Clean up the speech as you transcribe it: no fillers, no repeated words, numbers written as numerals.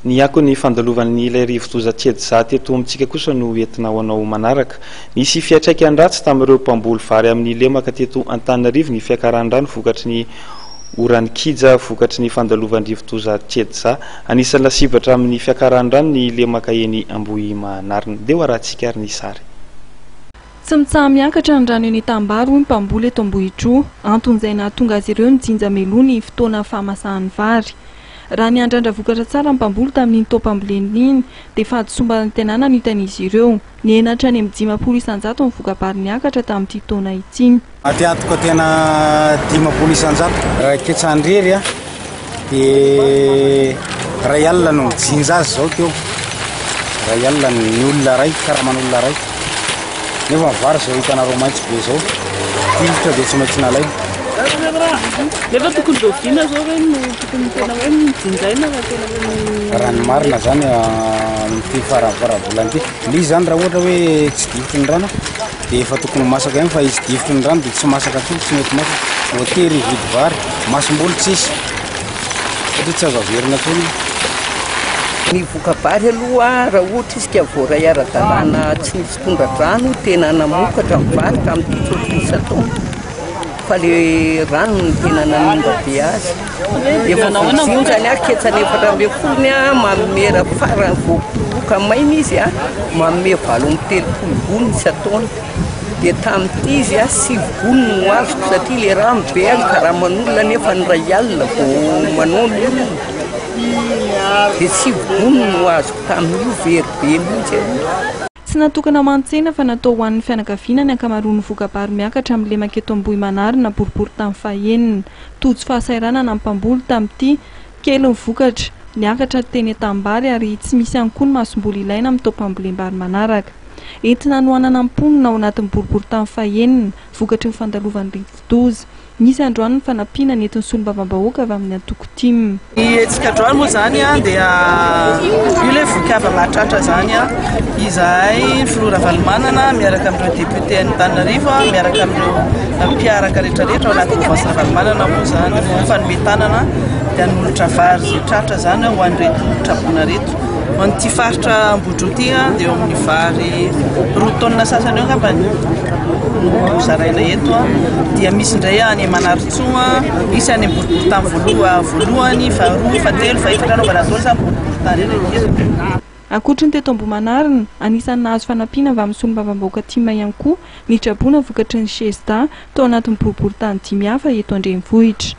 Ny ako ny fandalovan'ny ilay rivotoza Tsedza teto amintsika kosa no entina hoanao manaraka. Nisy fiantraikany ratsy tamin'ireo mpamboly vary amin'ny lemaka teto Antananarivo ny fiakaran-drano vokatry ny orany kija vokatry ny fandalovan'ny rivotoza Tsedza. Anisan'ny lasivatra amin'ny fiakaran-drano ny lemaka eny Ambohimanarina. Dia ho arahantsika ary ny sary. Tsy mitsaha miakatra ny rano eny Tambaro ny mpamboly eto Ambohitro, anton'izay nahatonga azy ireo nijinja meloany fotoana fahamasahan'ny vary. Raha ny andrandra vokatra tsara mpamboly tamin'ny topamboleny iny dia fahadisomba ny tenana no hitan'izy ireo. Ny enatra any amin'ny 500 isanjato ny vokabary niakatra tamin'ity taona ity. Atiatoka tena 500 isanjato. Raha ketsandrery dia ray alina no mijinja azy zao teo. Ray alina ny olona ray, karaman'olona ray. Nefa ny vary zao hitanareo maitso be zao. Filitra dia tsy maintsy nalaina. Nefa tokony doviana zao hoe no tokony tena hoe mijinjaina raha tena hoe rano marina zany amin'ity faravolan'ity. Ilay zany raha ohatra hoe tsy difotry ny rano dia efa tokony masaka ihany, fa izy difotry ny rano dia tsy masaka atsy, tsy mety masaka. Hotery hividy vary, masom-boly tsisy satria tsy azo averina tsony. Ny vokabary aloha raha ohatra isika voaray ara-dalàna tsy misy tondra-drano tena namokatra ny vary tamin'ity tsotrisa taona. Fa le rano ny tena nanimba be azy. Efa voazinjany aketsany 400 mamera farany voapoka maina izy mamea 730 gony isataona. Dia tamin'ity izy 9 gony no azoko satria le rano be any karaman'olona nefa ny ray alina vao manao ny olona. Dia 9 gony no azoko tamin'io very be mihitsy. Tsy natokana mantsena fa natao ho an'ny fianakaviana ny ankamaroan'ny vokabary miakatra amin'ny lemaka eto Ambohimanarina boribory tamin'ny fahaenina. Tojo fahasairana na mpamboly tamin'ity kely ny vokatra niakatra teny Tambary ary tsy misy ihany koa ny masom-boly ilaina amin'ny topambolem-bary manaraka. Entina nohanana amponina ao anatin'ny boribory tamin'ny fahaenina vokatry ny fandalovan'ny rivotoza. Nisy androany ny fanampiana nentin'ny solombavam-bahoaka avy amin'ny Antoko Tim. Etsika androany moa zany dia io le vokava mahatratra zany izahay Flora Valimanana miaraka amin'ireo député Antananarivo miaraka amin'ireo mpiaraka rehetrarehetra ao anatin'ny Voasina Valimanana moa zany fanometanana dia hanolotra vary zay tratra zany ho an'ireto trabona reto. An'ity faritra Ambodro ity dia eo amin'ny vary 2 taona sasany eo angambany no zaraina eto dia misy indray any Manarotsoa, misy any Boribory tamin'ny voalohany, faharoa, fahatelo, fahaefatra anaovana taona samy tany. Ankoatry ny teto Ambohimanarina, anisan'ny nahazo fanampiana avy amin'ny solombavam-bahoaka Tima ihany koa ny traboana vokatry ny Sezda tao anatin'ny boribory tany 5 hafa eto Andrenivohitra.